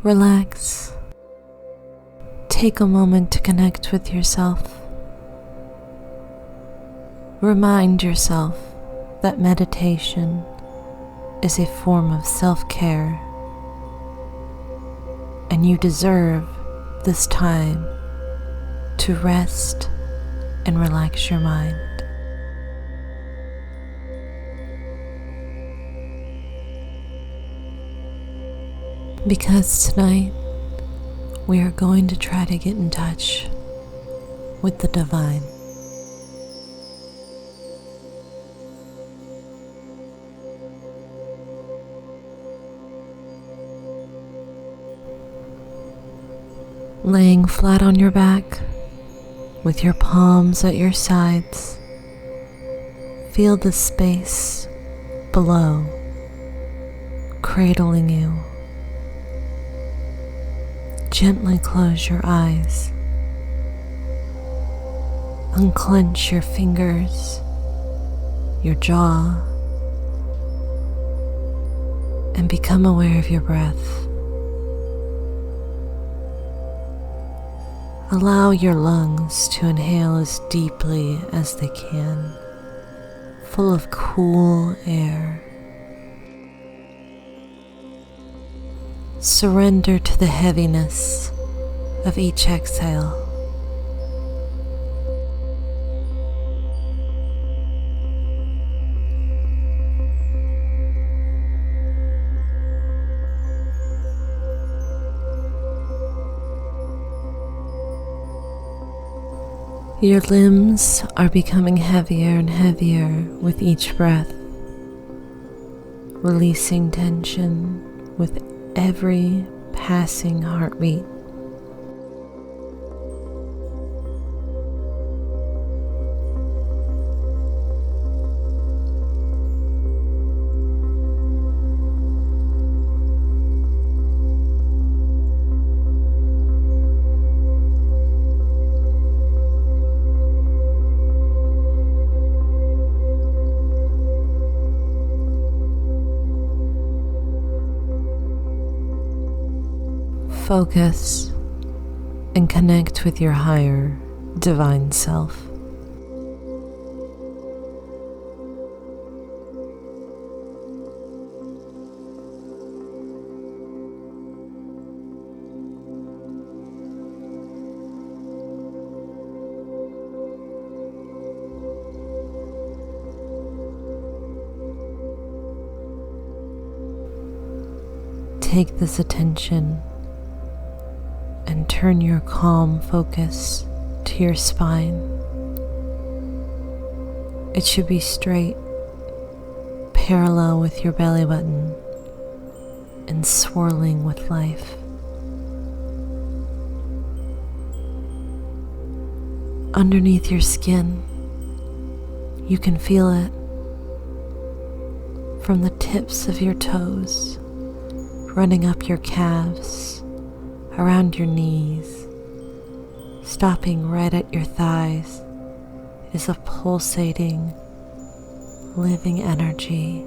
Relax. Take a moment to connect with yourself. Remind yourself that meditation is a form of self-care, and you deserve this time to rest and relax your mind. Because tonight we are going to try to get in touch with the divine. Laying flat on your back with your palms at your sides, feel the space below cradling you. Gently close your eyes. Unclench your fingers, your jaw, and become aware of your breath. Allow your lungs to inhale as deeply as they can, full of cool air. Surrender to the heaviness of each exhale. Your limbs are becoming heavier and heavier with each breath, releasing tension with every passing heartbeat. Focus and connect with your higher divine self. Take this attention and turn your calm focus to your spine. It should be straight, parallel with your belly button, and swirling with life. Underneath your skin, you can feel it from the tips of your toes, running up your calves, around your knees, stopping right at your thighs, is a pulsating, living energy,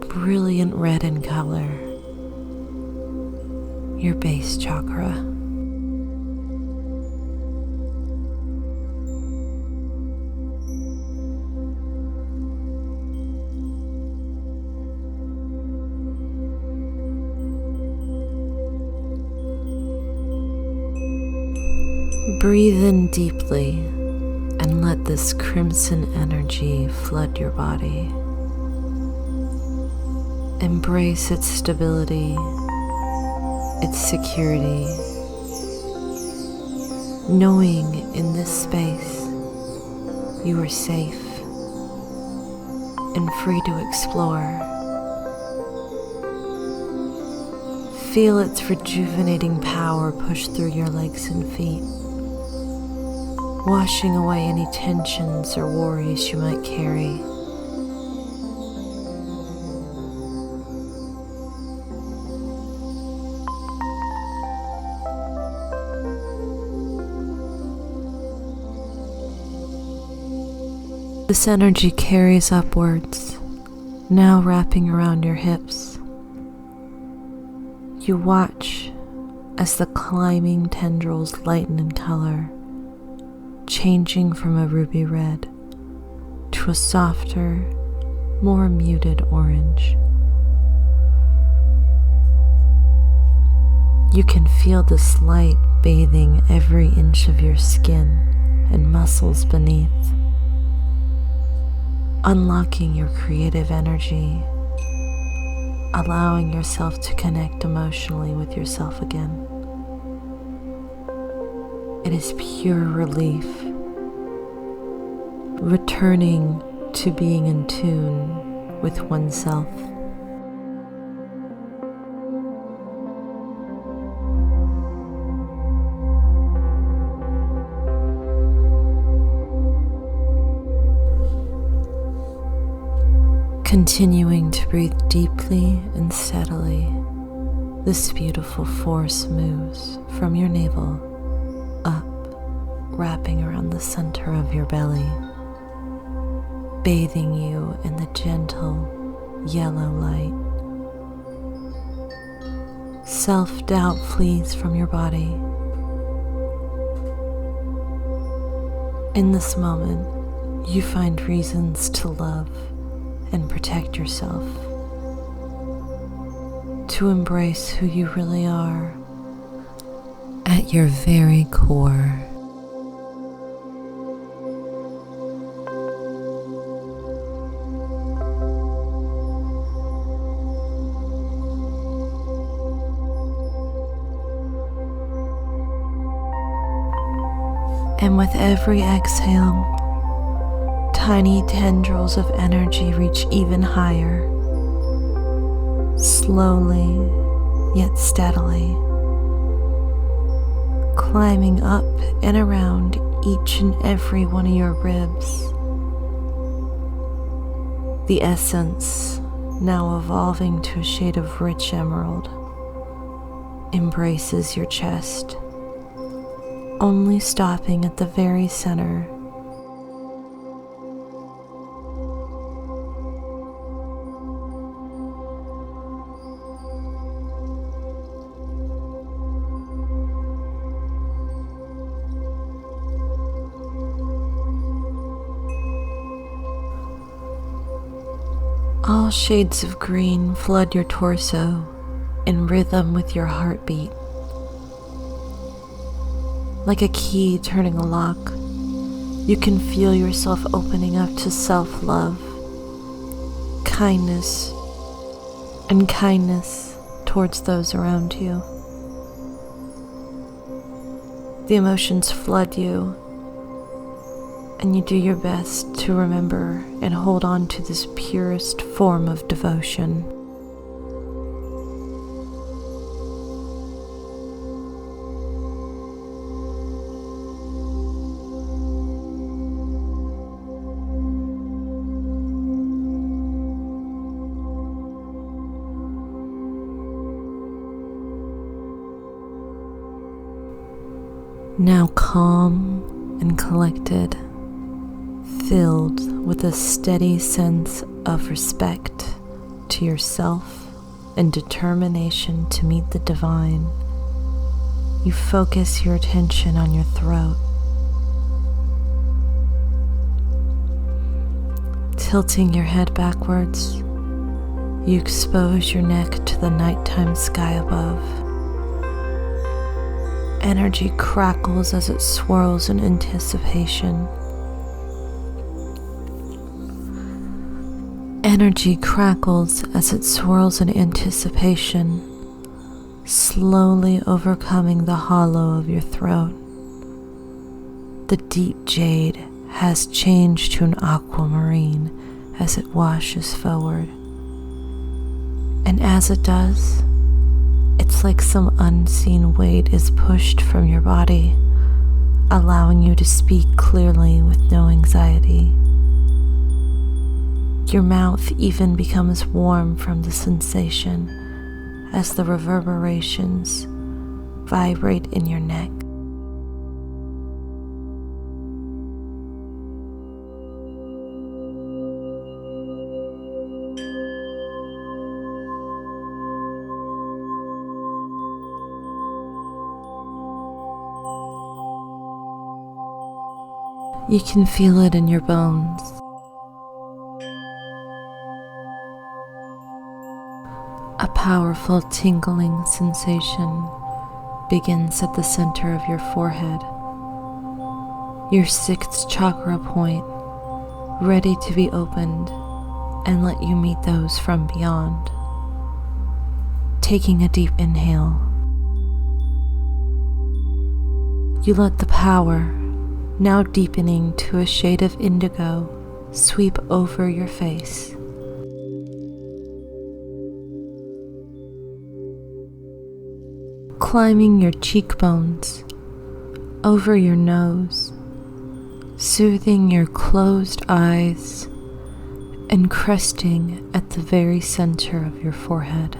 brilliant red in color, your base chakra. Breathe in deeply and let this crimson energy flood your body. Embrace its stability, its security, knowing in this space you are safe and free to explore. Feel its rejuvenating power push through your legs and feet, washing away any tensions or worries you might carry. This energy carries upwards, now wrapping around your hips, You watch as the climbing tendrils lighten in color, changing from a ruby red to a softer, more muted orange. You can feel this light bathing every inch of your skin and muscles beneath, unlocking your creative energy, allowing yourself to connect emotionally with yourself again. It is pure relief, returning to being in tune with oneself. Continuing to breathe deeply and steadily, this beautiful force moves from your navel up, wrapping around the center of your belly, bathing you in the gentle yellow light. Self-doubt flees from your body. In this moment, you find reasons to love and protect yourself, to embrace who you really are at your very core. And with every exhale, tiny tendrils of energy reach even higher, slowly yet steadily, climbing up and around each and every one of your ribs. The essence, now evolving to a shade of rich emerald, embraces your chest, only stopping at the very center. All shades of green flood your torso in rhythm with your heartbeat. Like a key turning a lock, you can feel yourself opening up to self-love, kindness, and kindness towards those around you. The emotions flood you, and you do your best to remember and hold on to this purest form of devotion. Now calm and collected, filled with a steady sense of respect to yourself and determination to meet the divine, you focus your attention on your throat. Tilting your head backwards, you expose your neck to the nighttime sky above. Energy crackles as it swirls in anticipation. Energy crackles as it swirls in anticipation, slowly overcoming the hollow of your throat. The deep jade has changed to an aquamarine as it washes forward. And as it does, it's like some unseen weight is pushed from your body, allowing you to speak clearly with no anxiety. Your mouth even becomes warm from the sensation as the reverberations vibrate in your neck. You can feel it in your bones. A powerful tingling sensation begins at the center of your forehead, your sixth chakra point, ready to be opened and let you meet those from beyond. Taking a deep inhale, you let the power, now deepening to a shade of indigo, sweep over your face. Climbing your cheekbones, over your nose, soothing your closed eyes, and cresting at the very center of your forehead.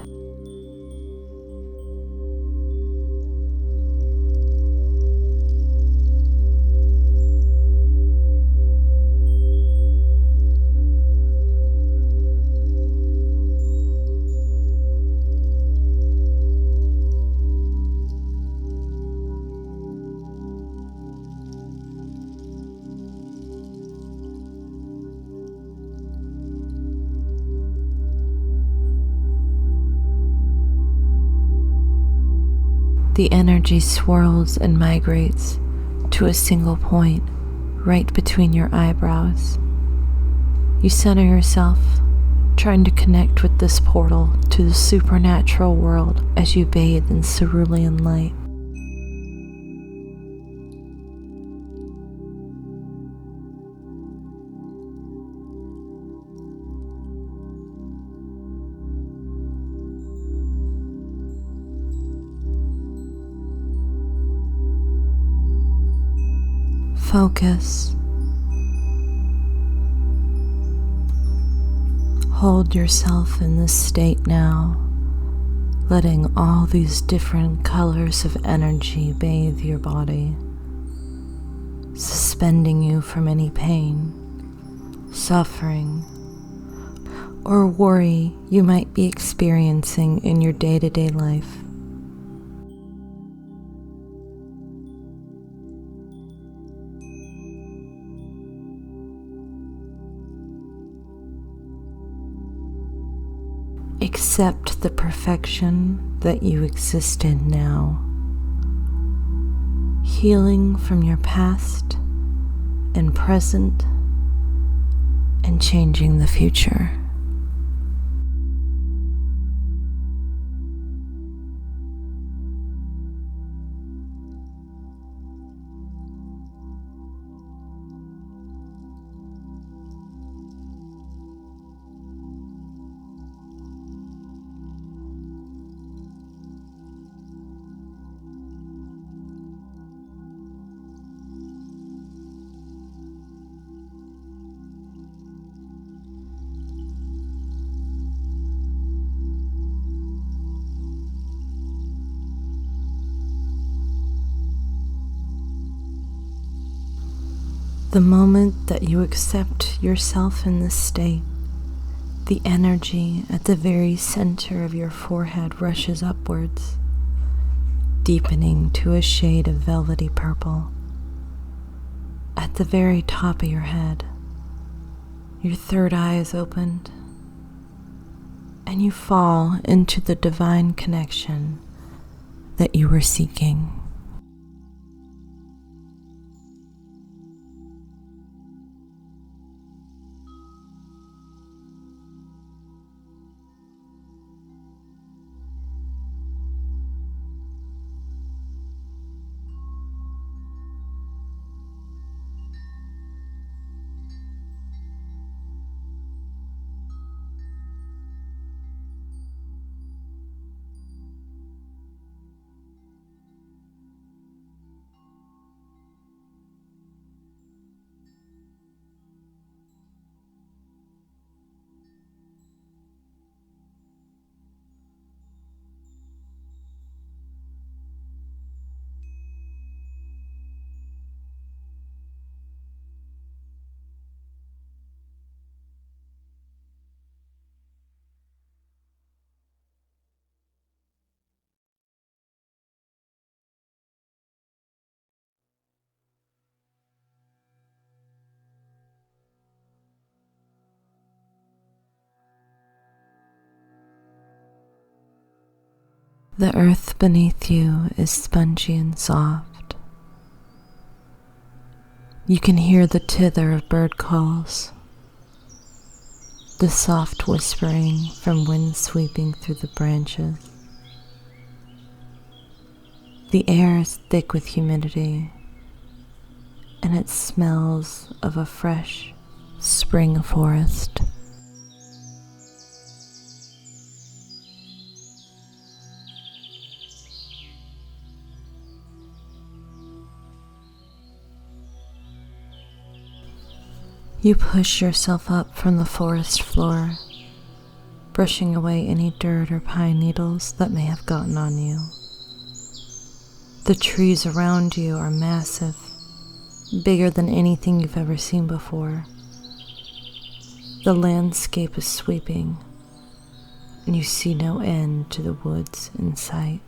The energy swirls and migrates to a single point right between your eyebrows. You center yourself, trying to connect with this portal to the supernatural world as you bathe in cerulean light. Focus. Hold yourself in this state now, letting all these different colors of energy bathe your body, suspending you from any pain, suffering, or worry you might be experiencing in your day-to-day life. Accept the perfection that you exist in now, healing from your past and present, and changing the future. The moment that you accept yourself in this state, the energy at the very center of your forehead rushes upwards, deepening to a shade of velvety purple. At the very top of your head, your third eye is opened, and you fall into the divine connection that you were seeking. The earth beneath you is spongy and soft. You can hear the tither of bird calls, the soft whispering from wind sweeping through the branches. The air is thick with humidity, and it smells of a fresh spring forest. You push yourself up from the forest floor, brushing away any dirt or pine needles that may have gotten on you. The trees around you are massive, bigger than anything you've ever seen before. The landscape is sweeping, and you see no end to the woods in sight.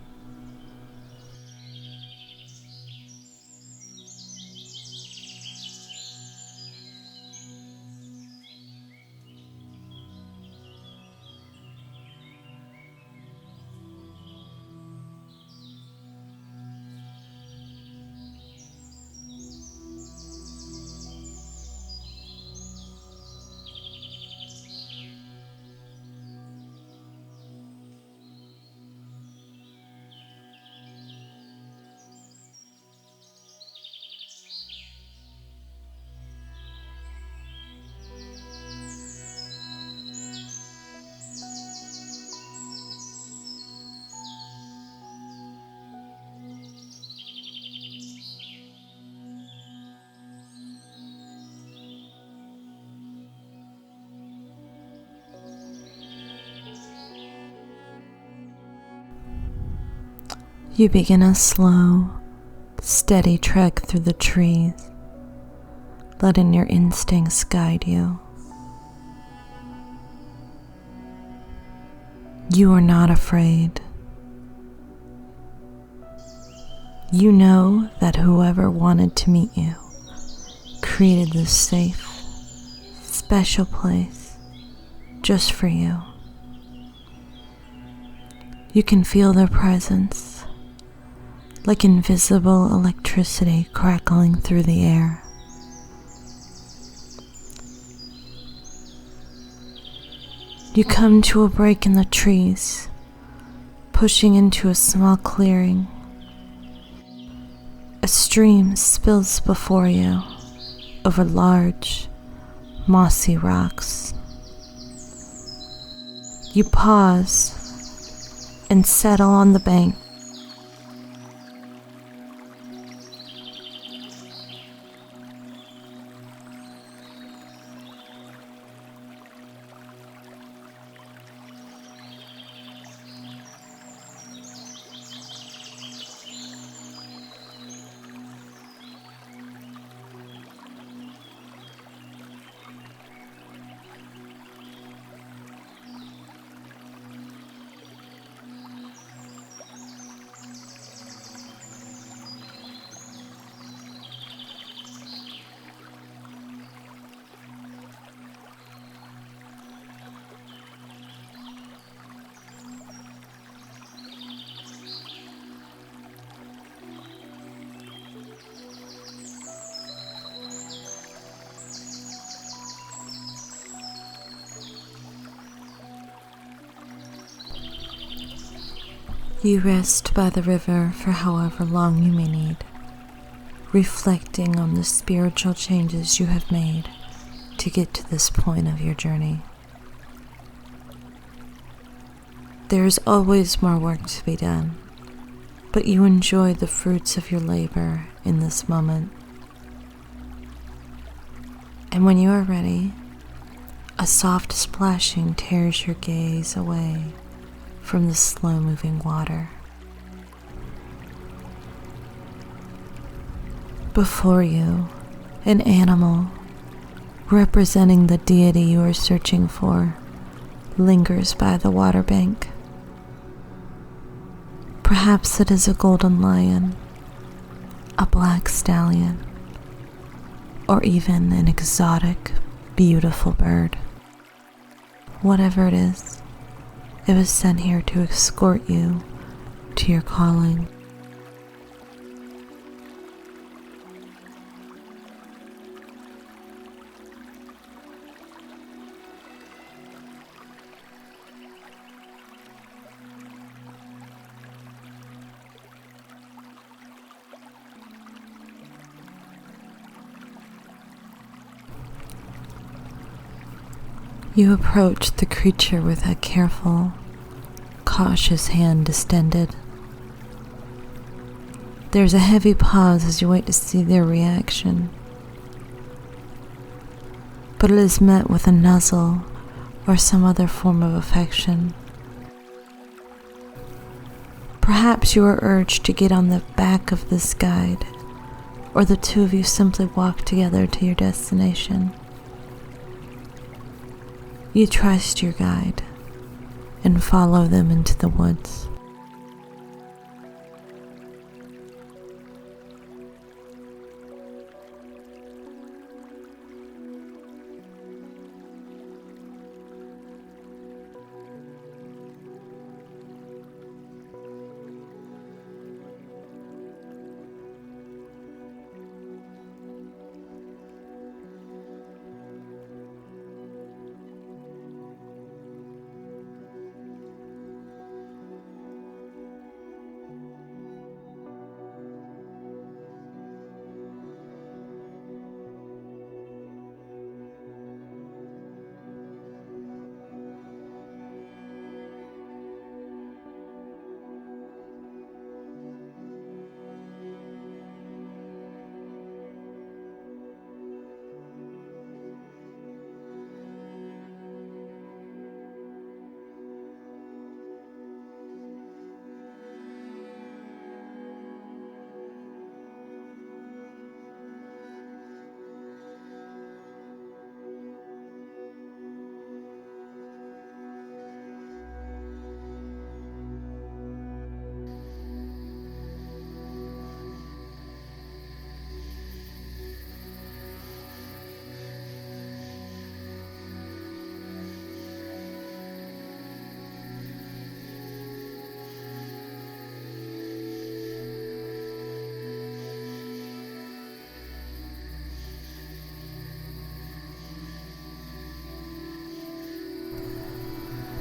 You begin a slow, steady trek through the trees, letting your instincts guide you. You are not afraid. You know that whoever wanted to meet you created this safe, special place just for you. You can feel their presence, like invisible electricity crackling through the air. You come to a break in the trees, pushing into a small clearing. A stream spills before you over large, mossy rocks. You pause and settle on the bank. You rest by the river for however long you may need, reflecting on the spiritual changes you have made to get to this point of your journey. There is always more work to be done, but you enjoy the fruits of your labor in this moment. And when you are ready, a soft splashing tears your gaze away from the slow-moving water. Before you, an animal representing the deity you are searching for lingers by the water bank. Perhaps it is a golden lion, a black stallion, or even an exotic, beautiful bird. Whatever it is, it was sent here to escort you to your calling. You approach the creature with a careful, cautious hand extended. There's a heavy pause as you wait to see their reaction, but it is met with a nuzzle or some other form of affection. Perhaps you are urged to get on the back of this guide, or the two of you simply walk together to your destination. You trust your guide and follow them into the woods.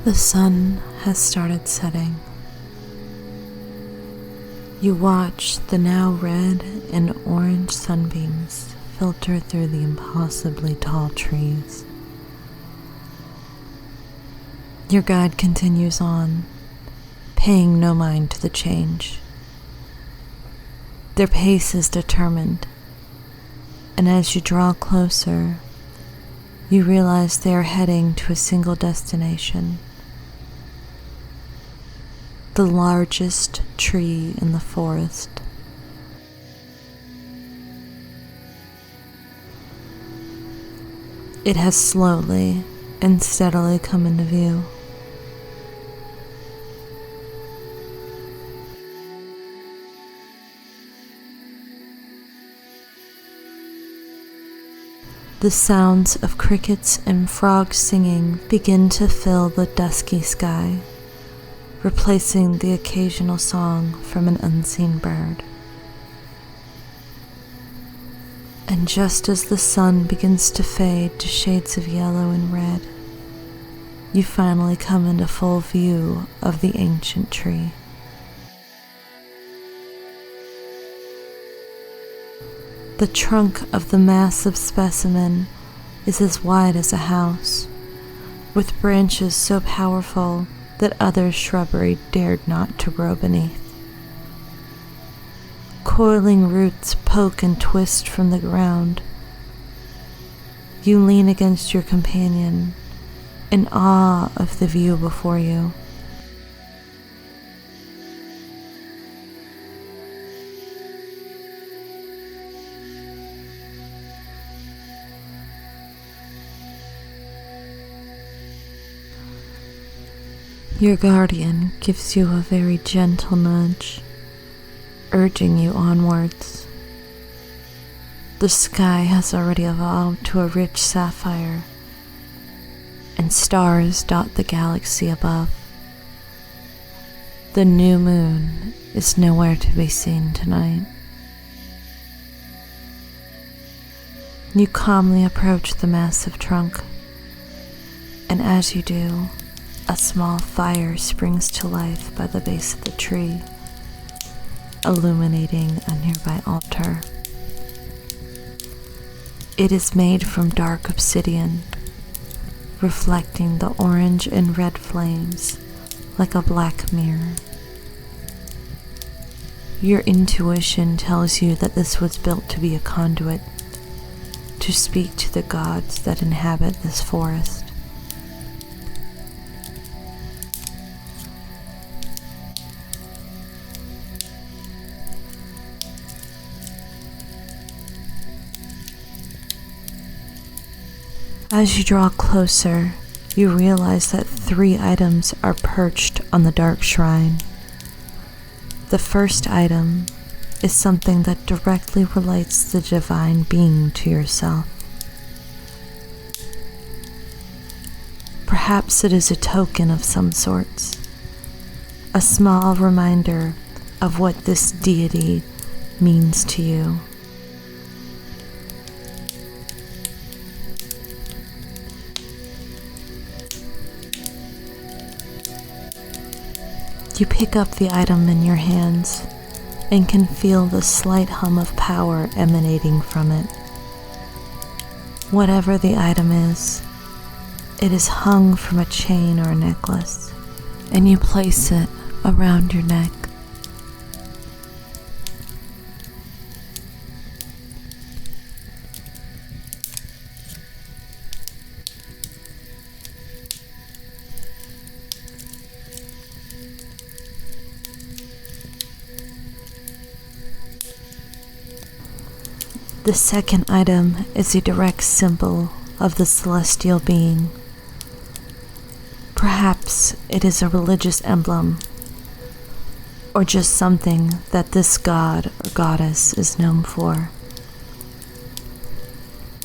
The sun has started setting. You watch the now red and orange sunbeams filter through the impossibly tall trees. Your guide continues on, paying no mind to the change. Their pace is determined, and as you draw closer, you realize they are heading to a single destination. The largest tree in the forest. It has slowly and steadily come into view. The sounds of crickets and frogs singing begin to fill the dusky sky, replacing the occasional song from an unseen bird. And just as the sun begins to fade to shades of yellow and red, you finally come into full view of the ancient tree. The trunk of the massive specimen is as wide as a house, with branches so powerful that other shrubbery dared not to grow beneath. Coiling roots poke and twist from the ground. You lean against your companion, in awe of the view before you. Your guardian gives you a very gentle nudge, urging you onwards. The sky has already evolved to a rich sapphire, and stars dot the galaxy above. The new moon is nowhere to be seen tonight. You calmly approach the massive trunk, and as you do, a small fire springs to life by the base of the tree, illuminating a nearby altar. It is made from dark obsidian, reflecting the orange and red flames like a black mirror. Your intuition tells you that this was built to be a conduit, to speak to the gods that inhabit this forest. As you draw closer, you realize that 3 items are perched on the dark shrine. The first item is something that directly relates the divine being to yourself. Perhaps it is a token of some sorts, a small reminder of what this deity means to you. You pick up the item in your hands and can feel the slight hum of power emanating from it. Whatever the item is, it is hung from a chain or a necklace, and you place it around your neck. The second item is a direct symbol of the celestial being. Perhaps it is a religious emblem, or just something that this god or goddess is known for.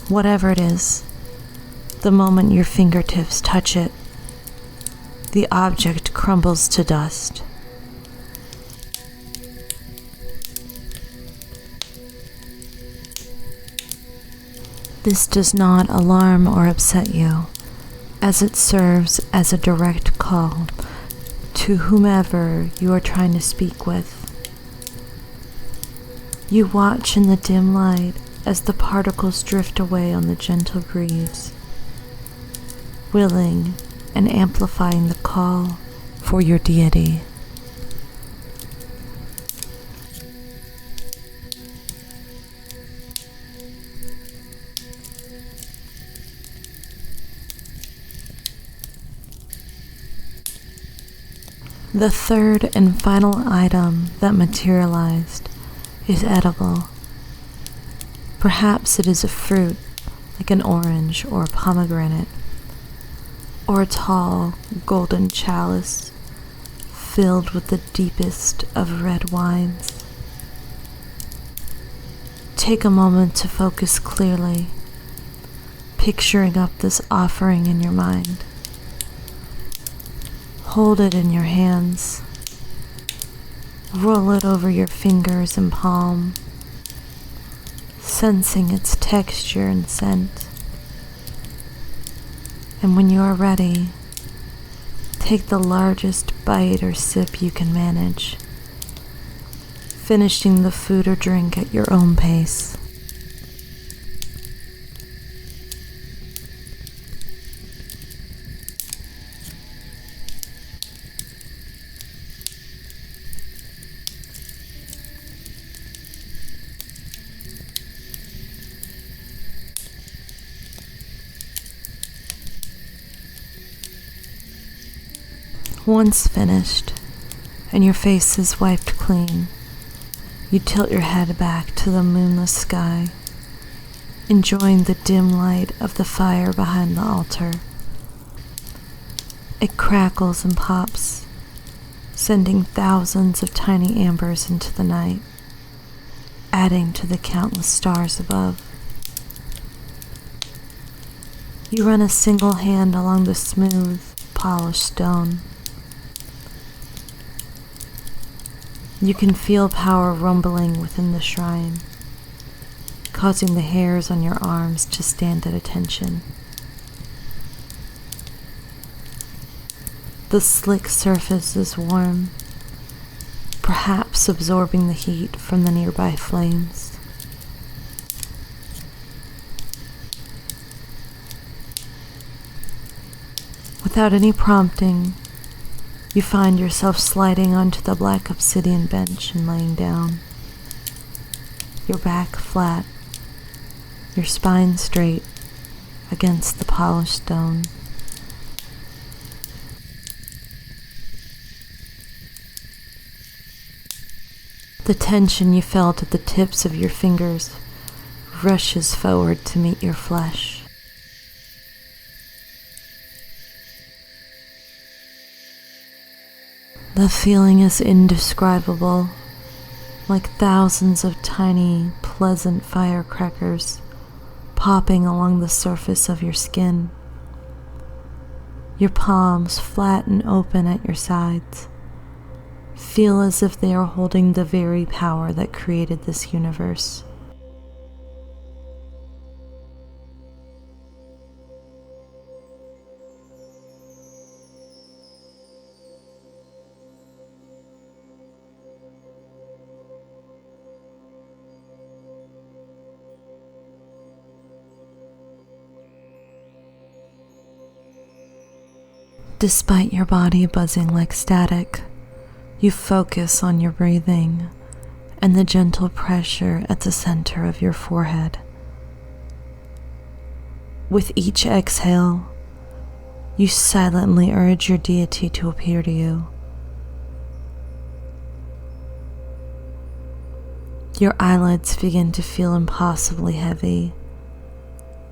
Whatever it is, the moment your fingertips touch it, the object crumbles to dust. This does not alarm or upset you, as it serves as a direct call to whomever you are trying to speak with. You watch in the dim light as the particles drift away on the gentle breeze, willing and amplifying the call for your deity. The third and final item that materialized is edible. Perhaps it is a fruit like an orange or a pomegranate, or a tall golden chalice filled with the deepest of red wines. Take a moment to focus clearly, picturing up this offering in your mind. Hold it in your hands. Roll it over your fingers and palm, sensing its texture and scent. And when you are ready, take the largest bite or sip you can manage, finishing the food or drink at your own pace. Once finished, and your face is wiped clean, you tilt your head back to the moonless sky, enjoying the dim light of the fire behind the altar. It crackles and pops, sending thousands of tiny ambers into the night, adding to the countless stars above. You run a single hand along the smooth, polished stone. You can feel power rumbling within the shrine, causing the hairs on your arms to stand at attention. The slick surface is warm, perhaps absorbing the heat from the nearby flames. Without any prompting, you find yourself sliding onto the black obsidian bench and laying down, your back flat, your spine straight against the polished stone. The tension you felt at the tips of your fingers rushes forward to meet your flesh. The feeling is indescribable, like thousands of tiny, pleasant firecrackers popping along the surface of your skin. Your palms flat and open at your sides feel as if they are holding the very power that created this universe. Despite your body buzzing like static, you focus on your breathing and the gentle pressure at the center of your forehead. With each exhale, you silently urge your deity to appear to you. Your eyelids begin to feel impossibly heavy,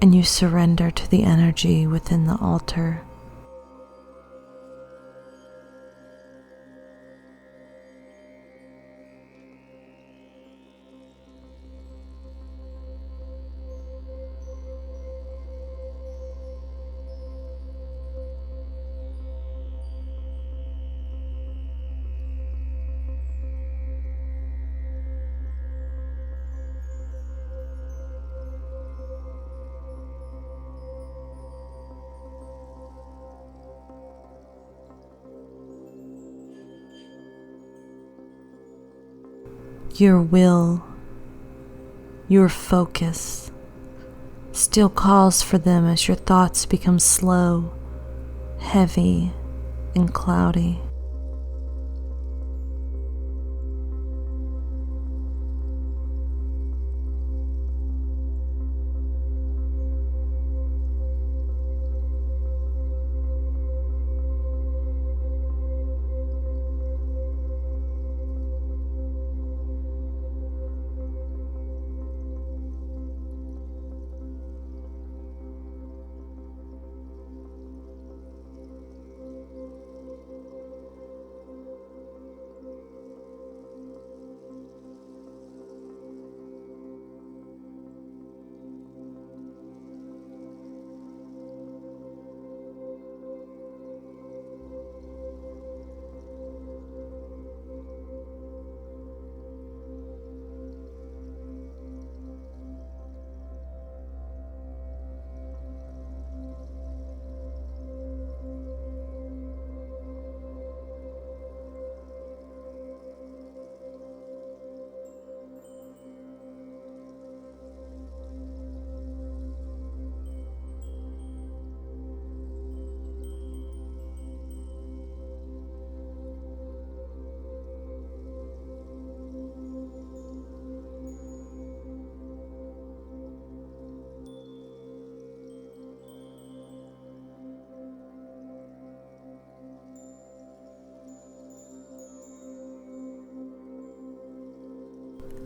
and you surrender to the energy within the altar. Your will, your focus, still calls for them as your thoughts become slow, heavy, and cloudy.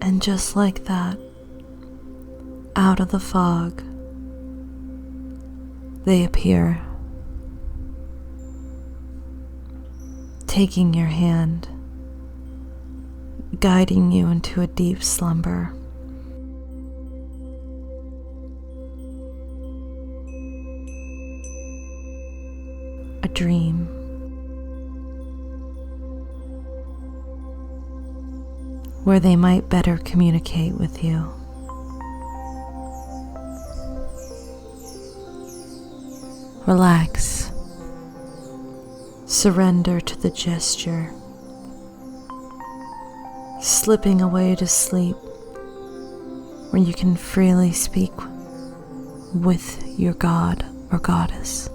And just like that, out of the fog, they appear, taking your hand, guiding you into a deep slumber. A dream. where they might better communicate with you. Relax. Surrender to the gesture, slipping away to sleep where you can freely speak with your god or goddess.